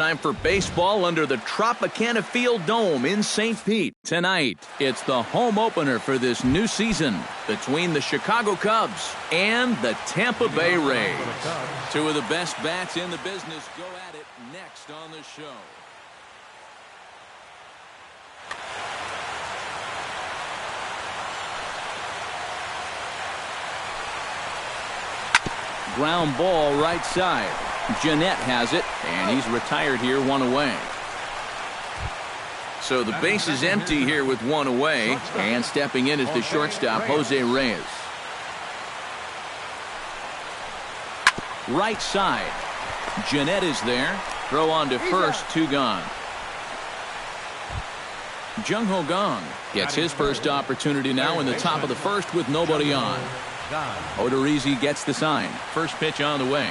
time for baseball under the Tropicana Field Dome in St. Pete. Tonight, it's the home opener for this new season between the Chicago Cubs and the Tampa Bay Rays. Two of the best bats in the business go at it next on the show. Ground ball right side. Jeanette has it, and he's retired here, one away. So the base is empty here with one away, and stepping in is the shortstop, Jose Reyes. Right side. Jeanette is there. Throw on to first, two gone. Jung Ho Gong gets his first opportunity now in the top of the first with nobody on. Odorizzi gets the sign. First pitch on the way.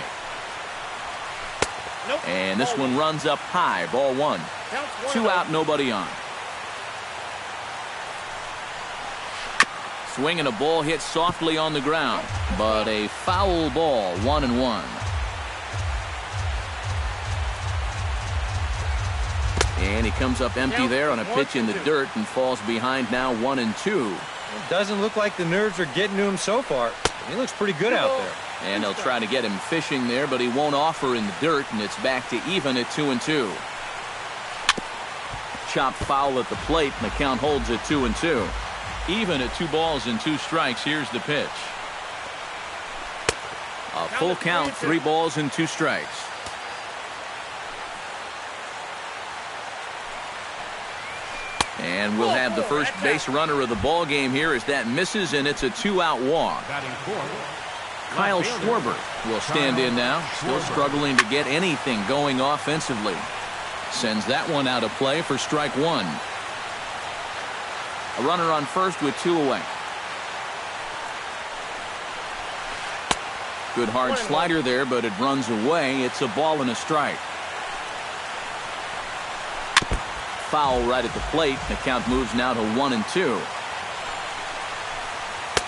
And this one runs up high. Ball one. Two out, nobody on. Swing and a ball hit softly on the ground, but a foul ball. 1-1. And he comes up empty there on a pitch in the dirt and falls behind now 1-2. It doesn't look like the nerves are getting to him so far. He looks pretty good out there. And they'll try to get him fishing there, but he won't offer in the dirt, and it's back to even at 2-2. Chop foul at the plate, and the count holds at 2-2. Even at 2 balls and 2 strikes. Here's the pitch. A full count, 3 balls and 2 strikes. And we'll have the first base runner of the ball game here as that misses, and it's a 2-out walk. Kyle Schwarber will stand in now, still struggling to get anything going offensively. Sends that one out of play for strike one. A runner on first with 2 away. Good hard slider there, but it runs away. It's a ball and a strike. Foul right at the plate. The count moves now to 1-2.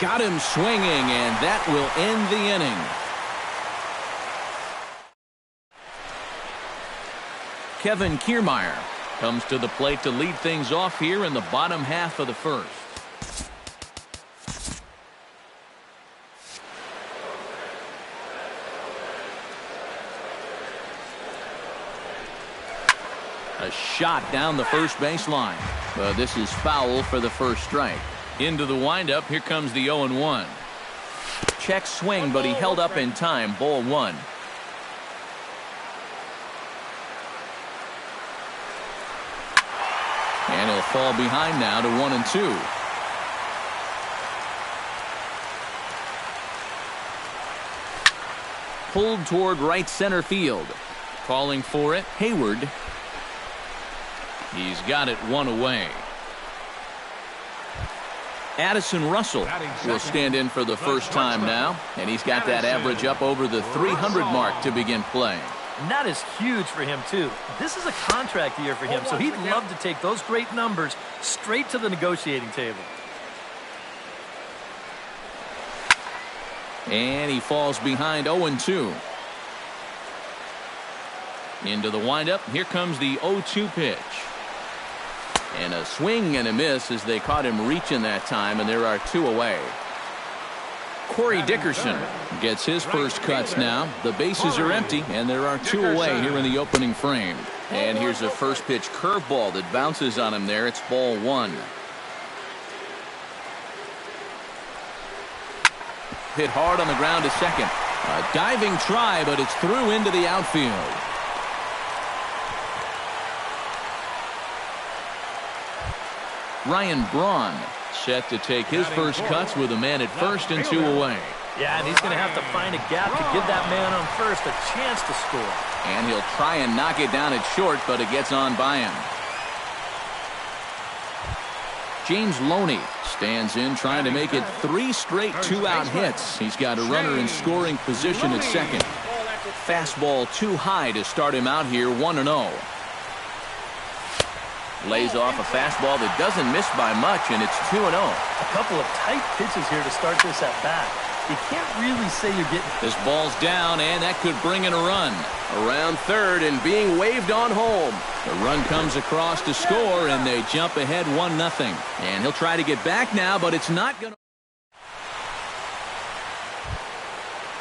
Got him swinging, and that will end the inning. Kevin Kiermaier comes to the plate to lead things off here in the bottom half of the first. A shot down the first baseline. But this is foul for the first strike. Into the windup. Here comes the 0-1. Check swing, but he held up in time. Ball one. And he'll fall behind now to 1-2. Pulled toward right center field. Calling for it, Hayward. He's got it one away. Addison Russell will stand in for the first time now, and he's got that average up over the 300 mark to begin play. And that is huge for him, too. This is a contract year for him, so he'd love to take those great numbers straight to the negotiating table. And he falls behind 0-2. Into the windup. Here comes the 0-2 pitch. And a swing and a miss as they caught him reaching that time, and there are 2 away. Corey Dickerson gets his first cuts now. The bases are empty, and there are 2 away here in the opening frame. And here's a first pitch curveball that bounces on him there. It's ball one. Hit hard on the ground to second. A diving try, but it's through into the outfield. Ryan Braun set to take his first cuts with a man at first and 2 away. Yeah, and he's going to have to find a gap to give that man on first a chance to score. And he'll try and knock it down at short, but it gets on by him. James Loney stands in, trying to make it 3 straight 2-out hits. He's got a runner in scoring position at second. Fastball too high to start him out here, 1-0. Lays off a fastball that doesn't miss by much, and it's 2-0. A couple of tight pitches here to start this at bat. you can't really say you're getting... This ball's down, and that could bring in a run. Around third and being waved on home. The run comes across to score, and they jump ahead 1-0. And he'll try to get back now, but it's not going to...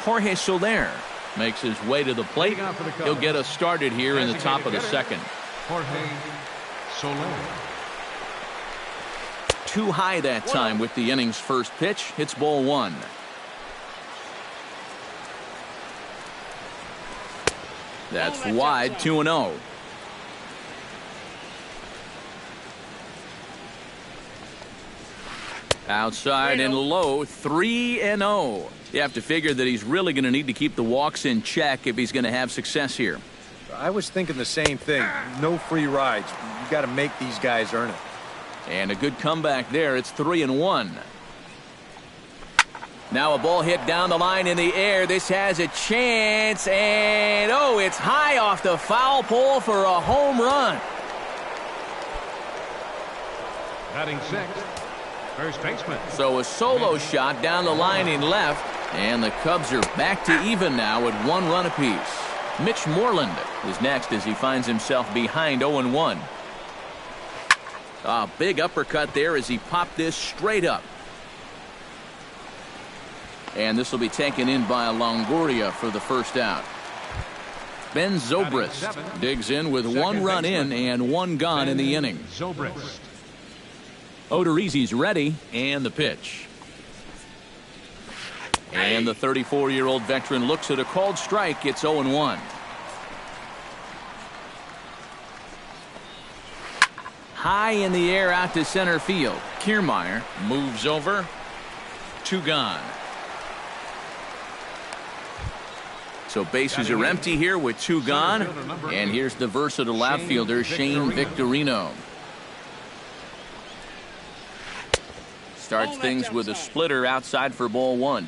Jorge Soler makes his way to the plate. He'll get us started here in the top of the second. Jorge Soler. Too high that time with the inning's first pitch. Hits ball one. That's wide, 2-0. Outside and low, 3-0. You have to figure that he's really going to need to keep the walks in check if he's going to have success here. I was thinking the same thing. No free rides. You got to make these guys earn it. And a good comeback there. It's 3-1. Now a ball hit down the line in the air. This has a chance, and oh, it's high off the foul pole for a home run. Batting sixth, first baseman. So a solo shot down the line in left, and the Cubs are back to even now at 1 run apiece. Mitch Moreland is next as he finds himself behind 0-1. A big uppercut there as he popped this straight up. And this will be taken in by Longoria for the first out. Ben Zobrist digs in with 1 run in and 1 gone in the inning. Zobrist. Odorizzi's ready, and the pitch. And the 34-year-old veteran looks at a called strike. It's 0-1. High in the air out to center field. Kiermaier moves over. 2 gone. So bases are empty here with 2 gone. And here's the versatile outfielder, Shane Victorino. Starts things with a splitter outside for ball 1.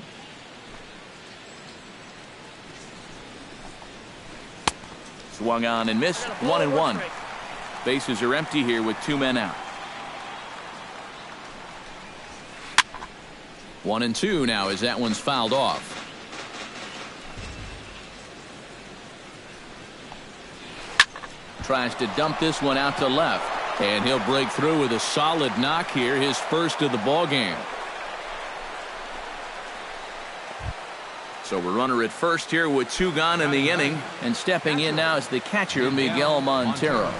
Swung on and missed. 1-1. Bases are empty here with 2 men out. 1-2 now as that one's fouled off. Tries to dump this one out to left. And he'll break through with a solid knock here, his first of the ball game. So we're runner at first here with 2 gone in the inning. And stepping in now is the catcher, Miguel Montero.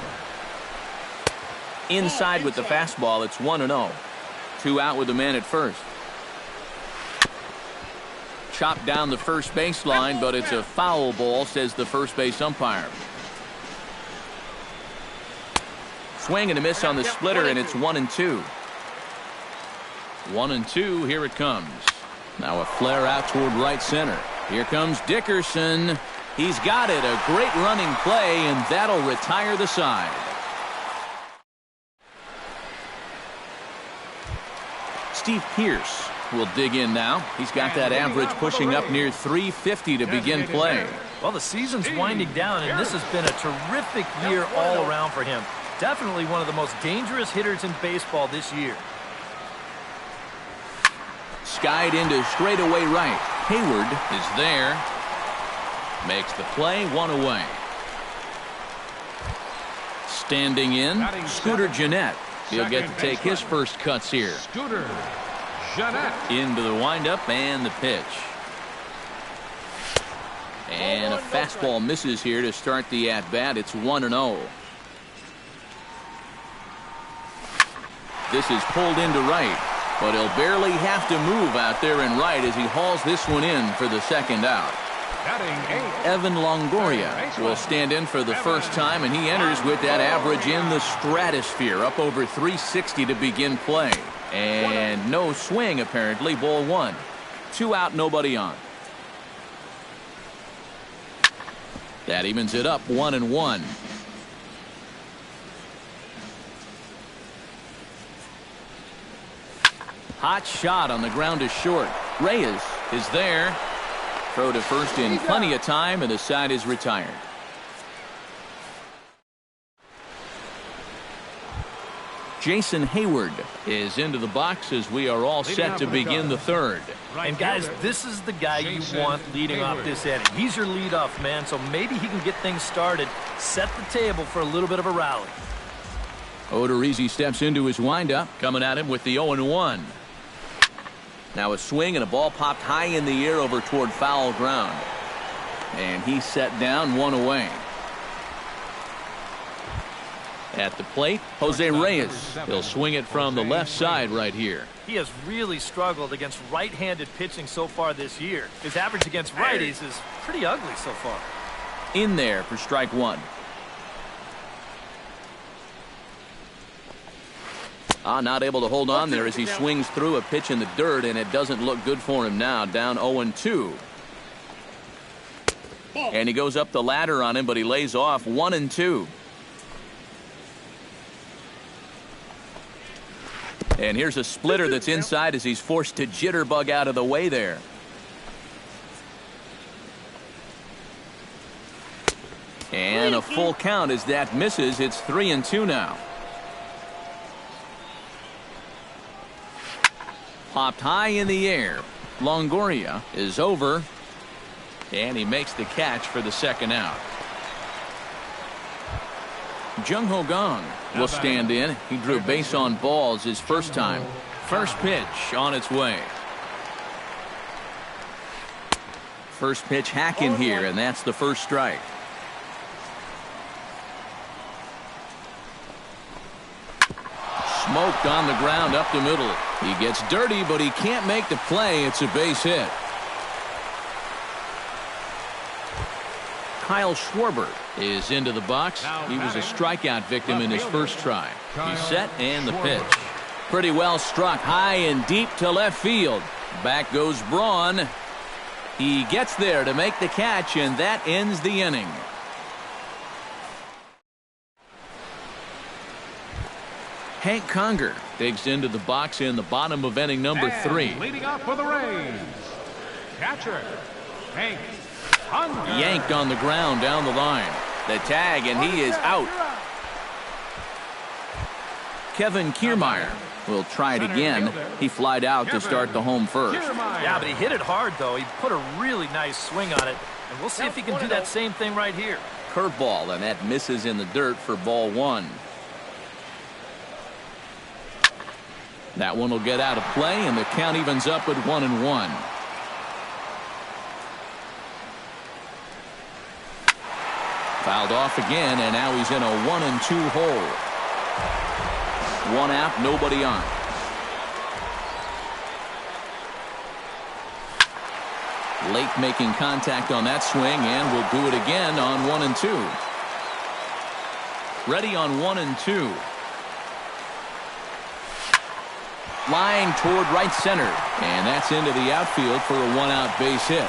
Inside with the fastball, it's 1-0. 2 out with the man at first. Chopped down the first baseline, but it's a foul ball, says the first base umpire. Swing and a miss on the splitter, and it's 1-2. 1-2, here it comes. Now a flare out toward right center. Here comes Dickerson. He's got it. A great running play, and that'll retire the side. Steve Pearce will dig in now. He's got that average pushing up near 350 to begin play. Well, the season's winding down, and this has been a terrific year all around for him. Definitely one of the most dangerous hitters in baseball this year. Skied into straightaway right. Hayward is there. Makes the play, 1 away. Standing in, Scooter Gennett. He'll get to take his first cuts here. Scooter Gennett. Into the windup and the pitch. And a fastball misses here to start the at-bat. It's 1-0. This is pulled into right, but he'll barely have to move out there in right as he hauls this one in for the second out. Evan Longoria will stand in for the first time, and he enters with that average in the stratosphere, up over 360 to begin play. And no swing, apparently, ball 1. 2 out, nobody on. That evens it up, 1-1. Hot shot on the ground is short. Reyes is there. Throw to first in plenty of time, and the side is retired. Jason Hayward is into the box as we are all set to begin the third. And guys, this is the guy you want leading off this inning. He's your leadoff man, so maybe he can get things started, set the table for a little bit of a rally. Odorizzi steps into his windup, coming at him with the 0-1. Now a swing and a ball popped high in the air over toward foul ground. And he's set down, one away. At the plate, Jose Reyes. He'll swing it from the left side right here. He has really struggled against right-handed pitching so far this year. His average against righties is pretty ugly so far. In there for strike one. Not able to hold on there as he swings through a pitch in the dirt, and it doesn't look good for him now. Down 0-2. And he goes up the ladder on him, but he lays off 1-2. And here's a splitter that's inside as he's forced to jitterbug out of the way there. And a full count as that misses. It's 3-2 now. Popped high in the air. Longoria is over. And he makes the catch for the second out. Jung Ho Gong will stand in. He drew base on balls his first time. First pitch on its way. First pitch hack in here, and that's the first strike. Smoked on the ground up the middle. He gets dirty, but he can't make the play. It's a base hit. Kyle Schwarber is into the box. He was a strikeout victim in his first try. He's set, and the pitch. Pretty well struck high and deep to left field. Back goes Braun. He gets there to make the catch, and that ends the inning. Hank Conger digs into the box in the bottom of inning number 3. Leading off for the Rays, catcher Hank Conger. Yanked on the ground down the line. The tag, and he is out. Kevin Kiermaier will try it again. He flied out to start the home first. Yeah, but he hit it hard, though. He put a really nice swing on it, and we'll see if he can do that same thing right here. Curveball, and that misses in the dirt for ball 1. That one will get out of play, and the count evens up at 1-1. Fouled off again, and now he's in a 1-2 hole. 1 out, nobody on. Lake making contact on that swing, and will do it again on 1-2. Ready on 1-2. Line toward right center, and that's into the outfield for a 1-out base hit.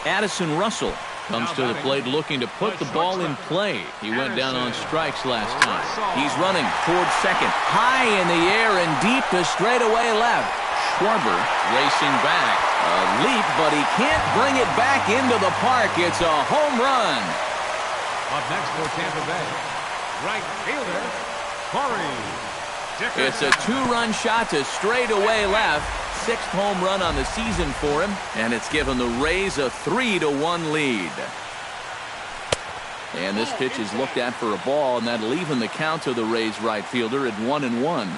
Addison Russell comes to the plate looking to put the ball in play. He went down on strikes last time. He's running towards second. High in the air and deep to straightaway left. Schwarber racing back. A leap, but he can't bring it back into the park. It's a home run. Up next for Tampa Bay, right fielder Corey Dickerson. It's a 2-run shot to straightaway left. 6th home run on the season for him, and it's given the Rays a 3-1 lead. And this pitch is looked at for a ball, and that'll even the count to the Rays right fielder at 1-1.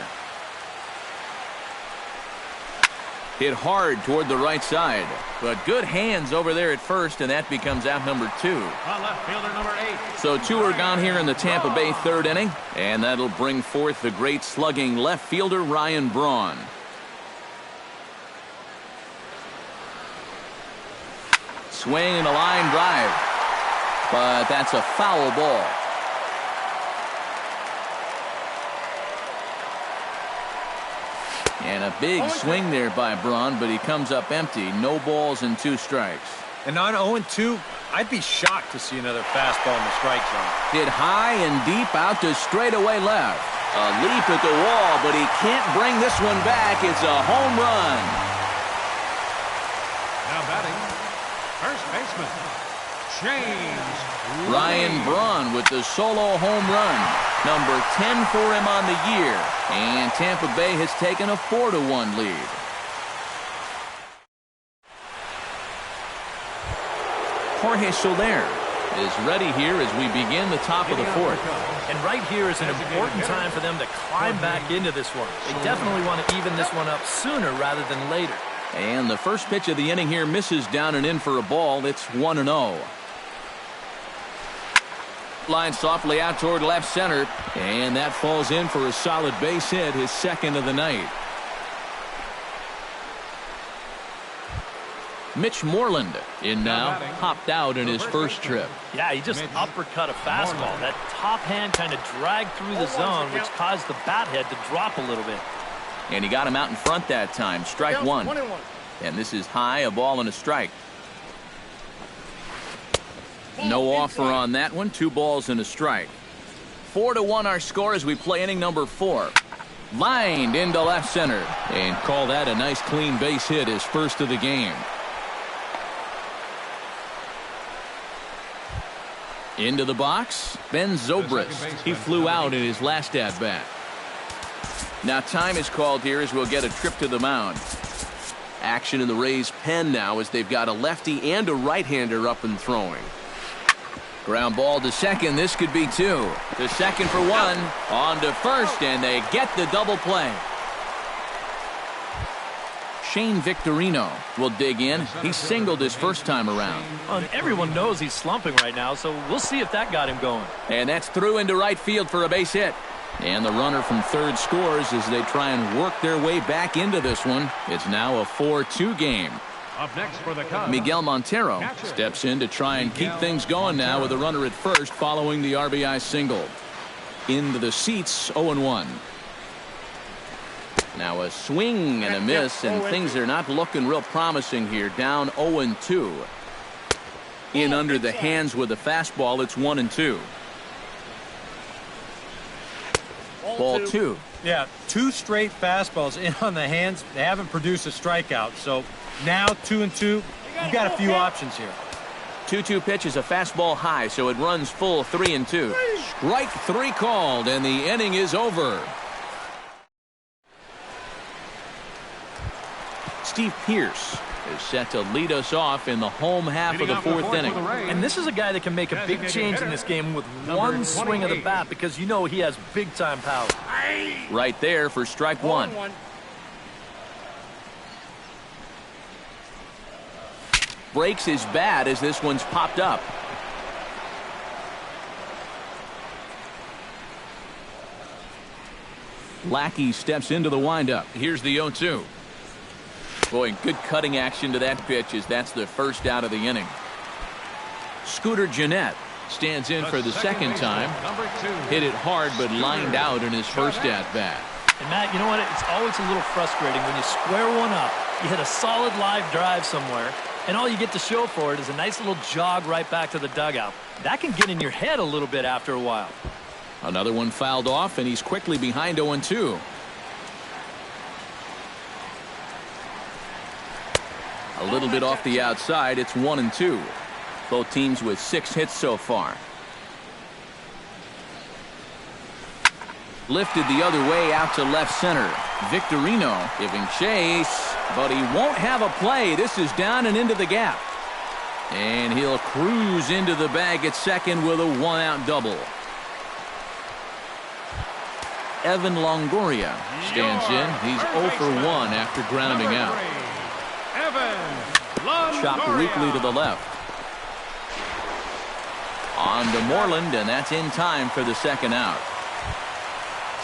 Hit hard toward the right side, but good hands over there at first, and that becomes out number 2. Left fielder number 8. So 2 are gone here in the Tampa Bay 3rd inning, and that'll bring forth the great slugging left fielder Ryan Braun. Swing and a line drive, but that's a foul ball. And a big swing there by Braun, but he comes up empty. No balls and 2 strikes. And on 0-2, I'd be shocked to see another fastball in the strike zone. Hit high and deep out to straightaway left. A leap at the wall, but he can't bring this one back. It's a home run. Now batting, first baseman James Ryan Braun with the solo home run. Number 10 for him on the year. And Tampa Bay has taken a 4-1 lead. Jorge Soler is ready here as we begin the top of the fourth. And right here is an important time for them to climb back into this one. They definitely want to even this one up sooner rather than later. And the first pitch of the inning here misses down and in for a ball. It's 1-0. Line softly out toward left center. And that falls in for a solid base hit, his second of the night. Mitch Moreland in now, popped out in his first trip. Yeah, he just uppercut a fastball. That top hand kind of dragged through the zone, which caused the bat head to drop a little bit. And he got him out in front that time. Strike one. And this is high, a ball and a strike. No offer on that one. 2 balls and a strike. 4-1 our score as we play inning number 4. Lined into left center. And call that a nice clean base hit, his first of the game. Into the box, Ben Zobrist. He flew out in his last at-bat. Now time is called here as we'll get a trip to the mound. Action in the Rays' pen now as they've got a lefty and a right-hander up and throwing. Ground ball to second. This could be 2. To second for 1. On to first, and they get the double play. Shane Victorino will dig in. He singled his first time around. And everyone knows he's slumping right now, so we'll see if that got him going. And that's through into right field for a base hit. And the runner from third scores as they try and work their way back into this one. It's now a 4-2 game. up next for the Cubs. Miguel Montero steps in to try and keep things going now with a runner at first following the RBI single. Into the seats, 0-1. Now a swing and a miss, and things are not looking real promising here. Down 0-2. In under the hands with a fastball, it's 1-2. Ball 2. Yeah, 2 straight fastballs in on the hands. They haven't produced a strikeout. So now 2-2. You've got a few options here. 2-2 pitch is a fastball high, so it runs full 3-2. Strike 3 called, and the inning is over. Steve Pearce is set to lead us off in the home half of the fourth inning. And this is a guy that can make a big change in this game with one swing of the bat, because you know he has big-time power. Right there for strike 1. Breaks his bat as this one's popped up. Lackey steps into the windup. Here's the 0-2. Boy, good cutting action to that pitch as that's the first out of the inning. Scooter Gennett stands in for the second time. Hit it hard but lined out in his first at-bat. And Matt, you know what? It's always a little frustrating when you square one up, you hit a solid live drive somewhere, and all you get to show for it is a nice little jog right back to the dugout. That can get in your head a little bit after a while. Another one fouled off, and he's quickly behind 0-2. A little bit off the outside. It's 1-2. Both teams with 6 hits so far. Lifted the other way out to left center. Victorino giving chase, but he won't have a play. This is down and into the gap. And he'll cruise into the bag at second with a 1-out double. Evan Longoria stands in. He's 0 for 1 after grounding out. Chopped weakly to the left. On to Moreland, and that's in time for the second out.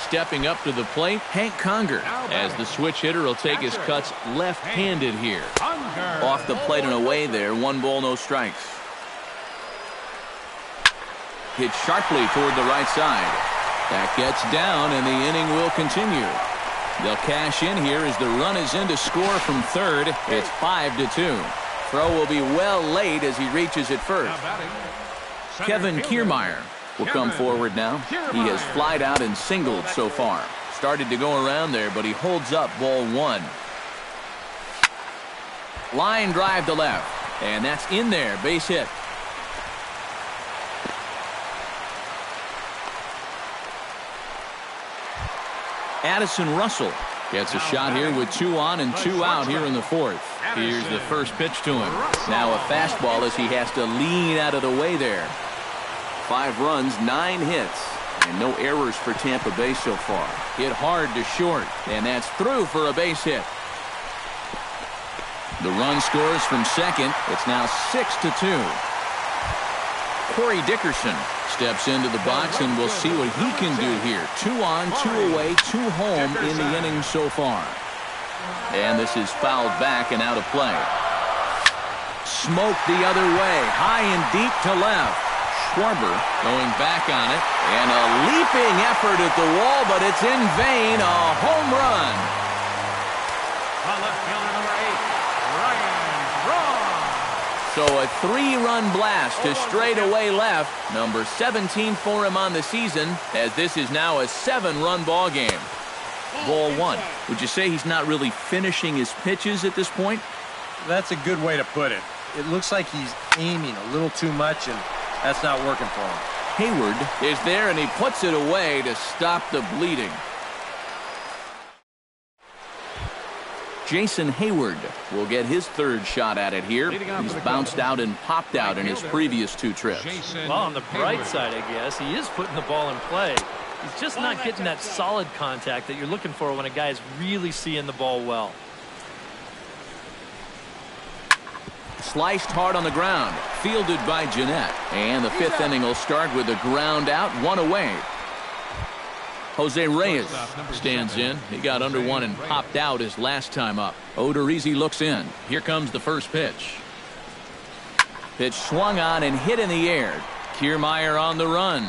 Stepping up to the plate, Hank Conger, as the switch hitter will take his cuts left-handed here. Off the plate and away there, 1 ball, no strikes. Hit sharply toward the right side. That gets down, and the inning will continue. They'll cash in here as the run is in to score from third. It's 5-2. Throw will be well late as he reaches it first. Kevin Kiermaier will come forward now. He has flied out and singled so far. Started to go around there, but he holds up ball 1. Line drive to left, and that's in there. Base hit. Addison Russell gets a shot here with 2 on and 2 out here in the fourth. Here's the first pitch to him. Now a fastball as he has to lean out of the way there. 5 runs, 9 hits, and no errors for Tampa Bay so far. Hit hard to short, and that's through for a base hit. The run scores from second. It's now 6-2. Corey Dickerson steps into the box, and we'll see what he can do here. 2 on, 2 away, 2 home in the inning so far. And this is fouled back and out of play. Smoked the other way, high and deep to left. Schwarber going back on it, and a leaping effort at the wall, but it's in vain. A home run. Left fielder number 8, Ryan Braun. So a 3-run blast to straightaway left. Number 17 for him on the season, as this is now a 7-run ball game. Ball 1. Would you say he's not really finishing his pitches at this point? That's a good way to put it. It looks like he's aiming a little too much, and that's not working for him. Hayward is there, and he puts it away to stop the bleeding. Jason Hayward will get his 3rd shot at it here. He's bounced out and popped out in his previous 2 trips. Well, on the bright side, I guess, he is putting the ball in play. He's just not getting that solid contact that you're looking for when a guy's really seeing the ball well. Sliced hard on the ground, fielded by Jeanette. And the 5th inning will start with a ground out, 1 away. Jose Reyes stands in. He got under 1 and popped out his last time up. Odorizzi looks in. Here comes the first pitch. Pitch swung on and hit in the air. Kiermaier on the run.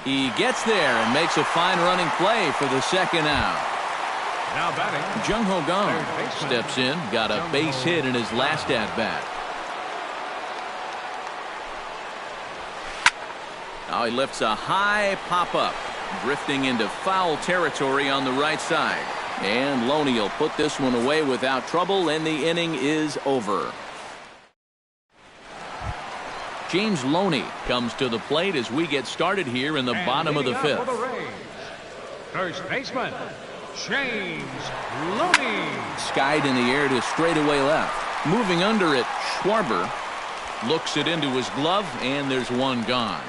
He gets there and makes a fine running play for the 2nd out. Now batting, Jung Ho Gong steps in. Got a base hit in his last at-bat. Now he lifts a high pop-up, drifting into foul territory on the right side. And Loney will put this one away without trouble, and the inning is over. James Loney comes to the plate as we get started here in the bottom of the 5th. First baseman, James Loney. Skied in the air to straightaway left. Moving under it, Schwarber looks it into his glove, and there's one gone.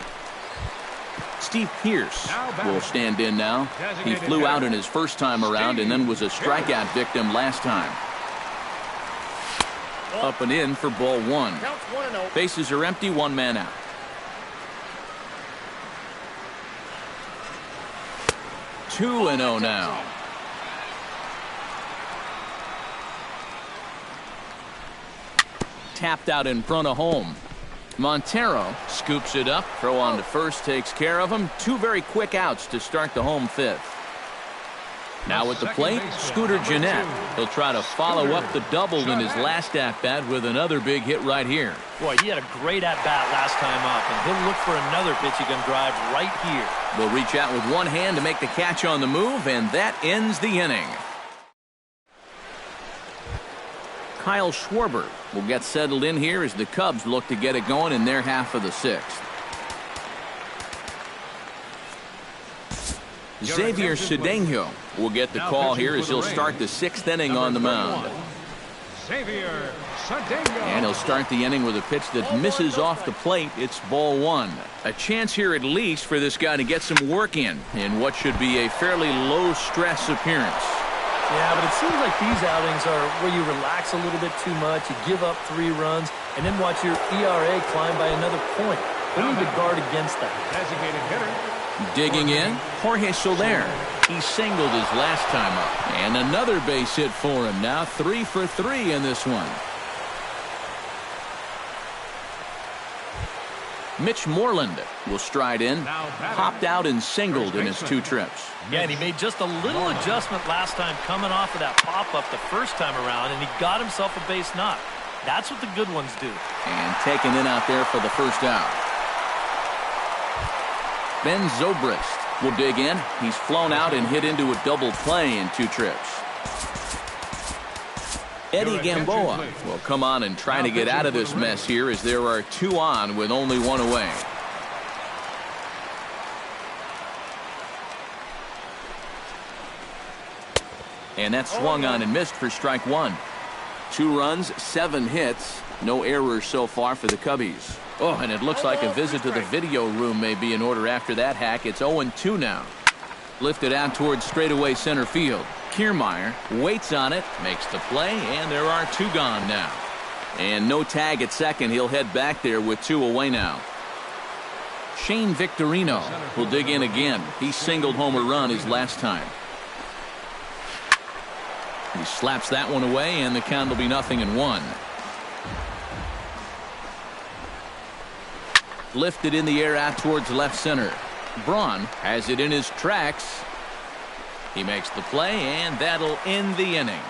Steve Pearce will stand in now. He flew out in his first time around and then was a strikeout victim last time. Up and in for ball 1. Bases are empty, 1 man out. Two and 0 now. Tapped out in front of home. Montero scoops it up. Throw on to first takes care of him. 2 very quick outs to start the home 5th. Now at the plate, Scooter Gennett. He'll try to follow up the double in his last at-bat with another big hit right here. Boy, he had a great at-bat last time up, and he'll look for another pitch he can drive right here. Will reach out with one hand to make the catch on the move, and that ends the inning. Kyle Schwarber will get settled in here as the Cubs look to get it going in their half of the 6th. Xavier Cedeno will get the call here as he'll start the 6th inning on the mound. Xavier Cedeno. And he'll start the inning with a pitch that misses off the plate. It's ball 1. A chance here at least for this guy to get some work in what should be a fairly low-stress appearance. Yeah, but it seems like these outings are where you relax a little bit too much, you give up 3 runs, and then watch your ERA climb by another point. We need to guard against that. Designated hitter. Digging in, Jorge Soler. He singled his last time up. And another base hit for him now. 3 for 3 in this one. Mitch Moreland will stride in. Popped out and singled in his 2 trips. Yeah, and he made just a little adjustment last time coming off of that pop-up the first time around, and he got himself a base knock. That's what the good ones do. And taken in out there for the first out. Ben Zobrist will dig in. He's flown out and hit into a double play in 2 trips. Eddie Gamboa will come on and try to get out of this mess here as there are 2 on with only 1 away. And that swung on and missed for strike one. 2 runs, 7 hits. No errors so far for the Cubbies. Oh, and it looks like a visit to the video room may be in order after that hack. It's 0-2 now. Lifted out towards straightaway center field. Kiermaier waits on it, makes the play, and there are 2 gone now. And no tag at second. He'll head back there with 2 away now. Shane Victorino will dig in again. He singled home a run his last time. He slaps that one away, and the count will be 0-1. Lifted in the air out towards left center. Braun has it in his tracks. He makes the play, and that'll end the inning.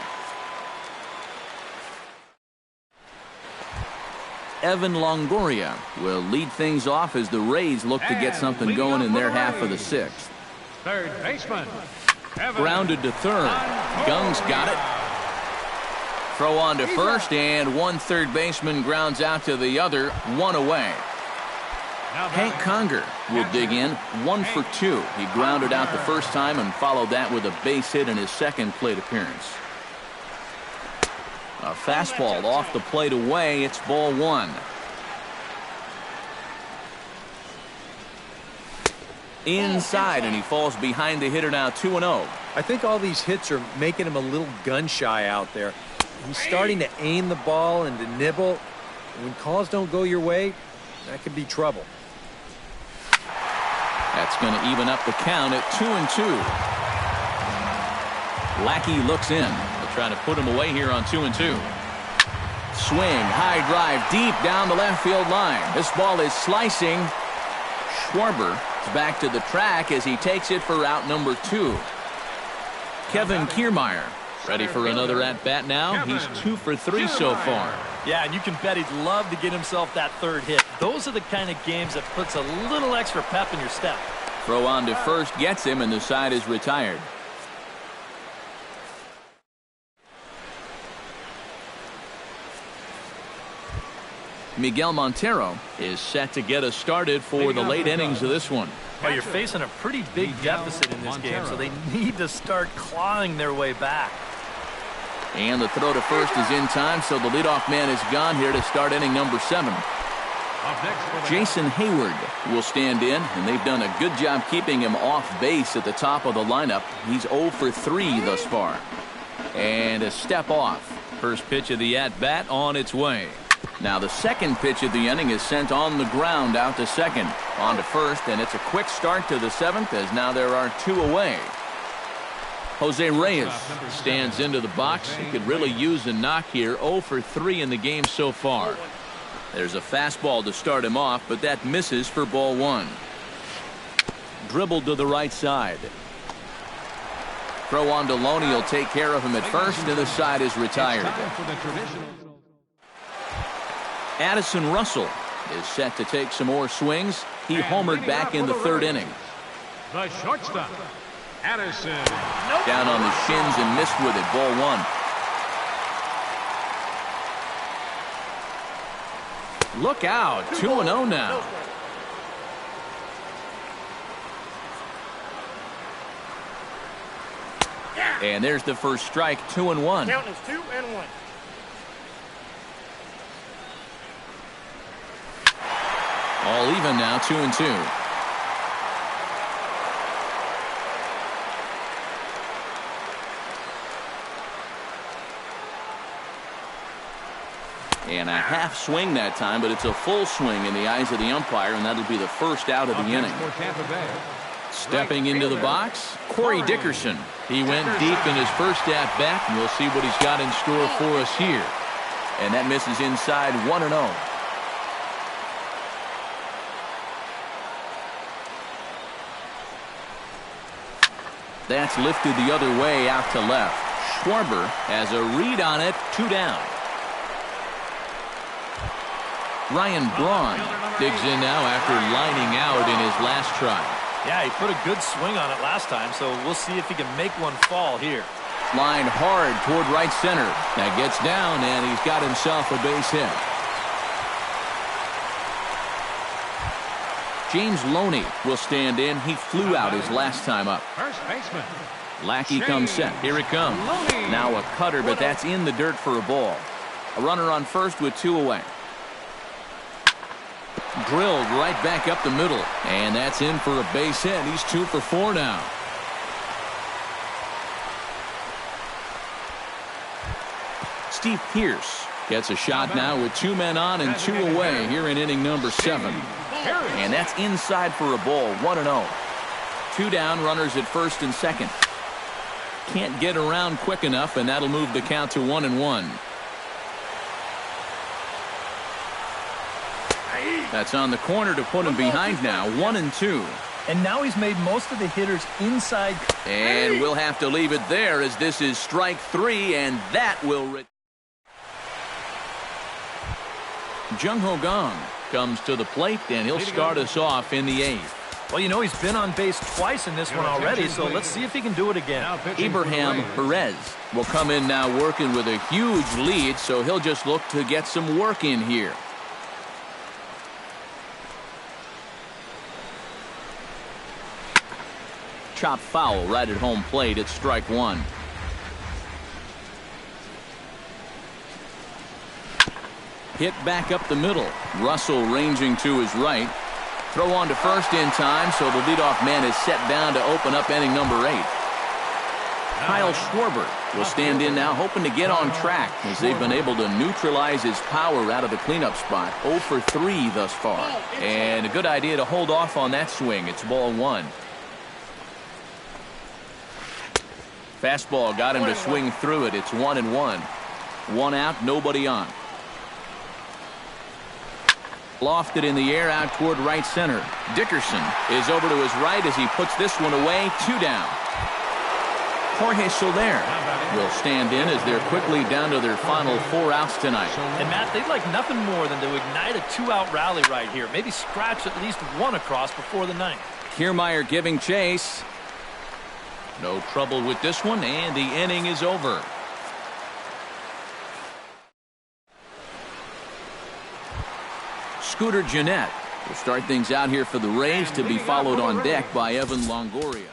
Evan Longoria will lead things off as the Rays look to get something going in their half of the 6th. Third baseman. Grounded to third. Gung's got it. Throw on to first, and one third baseman grounds out to the other, 1 away. Hank Conger will dig in, 1 for 2. He grounded out the first time and followed that with a base hit in his second plate appearance. A fastball off the plate away. It's ball 1. Inside, and he falls behind the hitter now, 2-0. I think all these hits are making him a little gun shy out there. He's starting to aim the ball and to nibble. When calls don't go your way, that could be trouble. That's going to even up the count at 2-2. Lackey looks in. They'll try to put him away here on 2-2. Swing, high drive, deep down the left field line. This ball is slicing. Schwarber is back to the track as he takes it for out number 2. Kevin Kiermaier ready for another at-bat now. He's 2 for 3 so far. Yeah, and you can bet he'd love to get himself that third hit. Those are the kind of games that puts a little extra pep in your step. Throw on to first gets him, and the side is retired. Miguel Montero is set to get us started for the late innings of this one. Well, you're facing a pretty big deficit in this game, so they need to start clawing their way back. And the throw to first is in time, so the leadoff man is gone here to start inning number 7. Jason Hayward will stand in, and they've done a good job keeping him off base at the top of the lineup. He's 0 for 3 thus far. And a step off. First pitch of the at-bat on its way. Now the second pitch of the inning is sent on the ground out to second. On to first, and it's a quick start to the 7th as now there are 2 away. Jose Reyes stands into the box. He could really use a knock here. 0 for 3 in the game so far. There's a fastball to start him off, but that misses for ball 1. Dribbled to the right side. Throw on to Loney. He'll take care of him at first, and the side is retired. Addison Russell is set to take some more swings. He homered back in the 3rd inning. The shortstop, Addison. Down on the shins and missed with it. Ball 1. Look out. 2-0 now. And there's the first strike. 2-1. Count is 2-1. All even now, 2-2. And a half swing that time, but it's a full swing in the eyes of the umpire, and that'll be the first out of the inning. Stepping into the box, Corey Dickerson. He went deep in his first at-bat, and we'll see what he's got in store for us here. And that misses inside, 1-0. That's lifted the other way out to left. Schwarber has a read on it, 2 down. Ryan Braun digs in now after lining out in his last try. Yeah, he put a good swing on it last time, so we'll see if he can make one fall here. Line hard toward right center. That gets down, and he's got himself a base hit. James Loney will stand in. He flew out his last time up. First baseman, Lackey comes set. Here it comes. Now a cutter, but that's in the dirt for a ball. A runner on first with 2 away. Drilled right back up the middle. And that's in for a base hit. He's 2 for 4 now. Steve Pearce gets a shot now with 2 men on and 2 away here in inning number 7. And that's inside for a ball. 1-0. 2 down, runners at first and second. Can't get around quick enough, and that'll move the count to 1-1. That's on the corner to put him behind now. 1-2. And now he's made most of the hitters inside. And we'll have to leave it there as this is strike 3, and that will... Jung Ho Gong comes to the plate, and he'll start us off in the 8th. Well, you know, he's been on base twice in this one already, so let's see if he can do it again. Abraham Perez will come in now working with a huge lead, so he'll just look to get some work in here. Chop foul right at home plate. It's strike 1. Hit back up the middle. Russell ranging to his right. Throw on to first in time, so the leadoff man is set down to open up inning number 8. Kyle Schwarber will stand in now, hoping to get on track as they've been able to neutralize his power out of the cleanup spot. 0 for 3 thus far. And a good idea to hold off on that swing. It's ball 1. Fastball got him to swing through it. It's 1-1. 1 out, nobody on. Lofted in the air out toward right center. Dickerson is over to his right as he puts this one away. 2 down. Jorge Soler will stand in as they're quickly down to their final 4 outs tonight. And Matt, they'd like nothing more than to ignite a 2-out rally right here. Maybe scratch at least 1 across before the 9th. Kiermaier giving chase. No trouble with this one, and the inning is over. Scooter Gennett will start things out here for the Rays, to be followed on deck by Evan Longoria.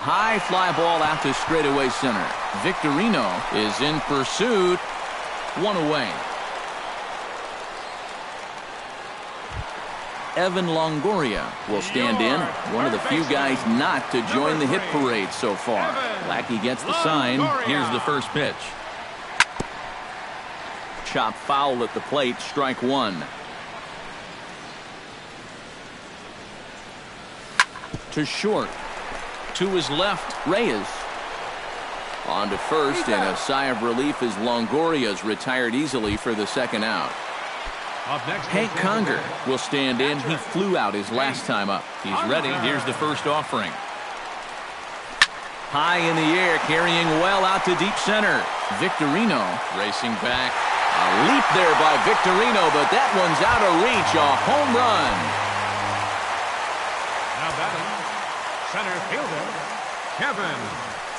High fly ball out to straightaway center. Victorino is in pursuit. 1 away. Evan Longoria will stand in. One of the few guys not to join the hit parade so far. Lackey gets the sign. Here's the first pitch. Chop foul at the plate. Strike 1. To short. To his left, Reyes. On to first, and a sigh of relief as Longoria's retired easily for the 2nd out. Hank Conger will stand in. He flew out his last time up. He's ready. Here's the first offering. High in the air, carrying well out to deep center. Victorino racing back. A leap there by Victorino, but that one's out of reach. A home run. Now batting, center fielder, Kevin.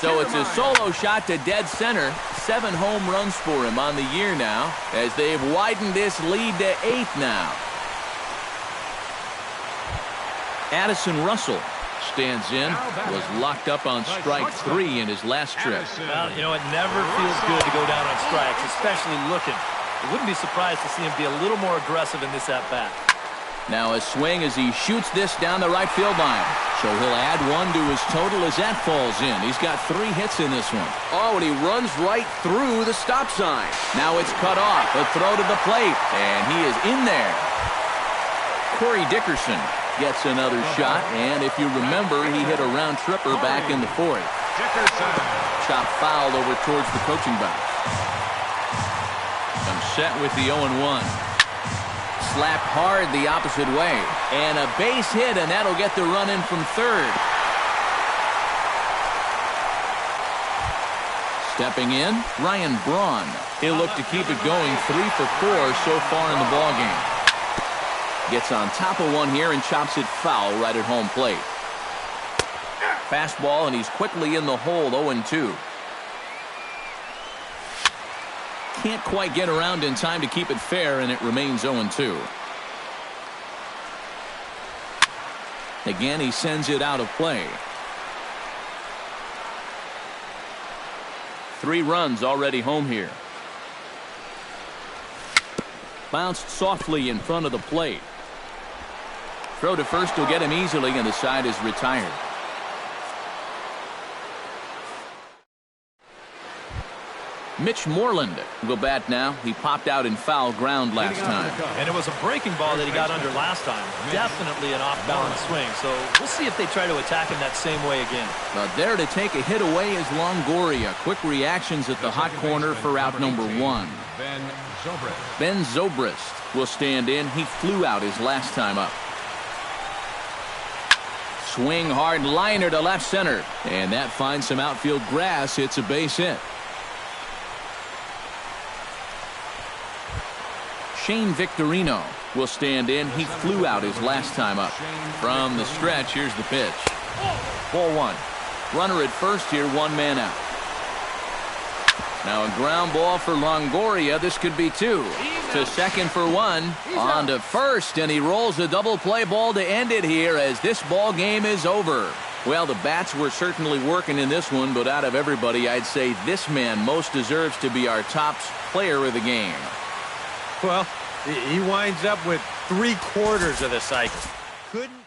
So it's a solo shot to dead center. 7 home runs for him on the year now, as they've widened this lead to 8 now. Addison Russell stands in. Was locked up on strike 3 in his last trip. Well, you know, it never feels good to go down on strikes, especially looking. I wouldn't be surprised to see him be a little more aggressive in this at-bat. Now a swing as he shoots this down the right field line. So he'll add 1 to his total as that falls in. He's got 3 hits in this one. Oh, and he runs right through the stop sign. Now it's cut off. A throw to the plate, and he is in there. Corey Dickerson gets another shot, and if you remember, he hit a round tripper back in the 4th. Chop fouled over towards the coaching box. Comes set with the 0-1. Slapped hard the opposite way. And a base hit, and that'll get the run in from third. Stepping in, Ryan Braun. He'll look to keep it going. 3 for 4 so far in the ballgame. Gets on top of one here and chops it foul right at home plate. Fastball, and he's quickly in the hole. 0-2. can't quite get around in time to keep it fair, and it remains 0-2. Again, he sends it out of play. 3 runs already home here. Bounced softly in front of the plate. Throw to first will get him easily, and the side is retired. Mitch Moreland will bat now. He popped out in foul ground last time. And it was a breaking ball that he got under last time. Definitely an off-balance swing. So we'll see if they try to attack him that same way again. But there to take a hit away is Longoria. Quick reactions at the hot corner for out number 1. Ben Zobrist will stand in. He flew out his last time up. Swing hard liner to left center. And that finds some outfield grass. It's a base hit. Shane Victorino will stand in. He flew out his last time up. From the stretch, here's the pitch. Ball 1. Runner at first here, 1 man out. Now a ground ball for Longoria. This could be 2. To second for 1. On to first, and he rolls a double play ball to end it here as this ball game is over. Well, the bats were certainly working in this one, but out of everybody, I'd say this man most deserves to be our top player of the game. Well, he winds up with 3/4 of the cycle. Couldn't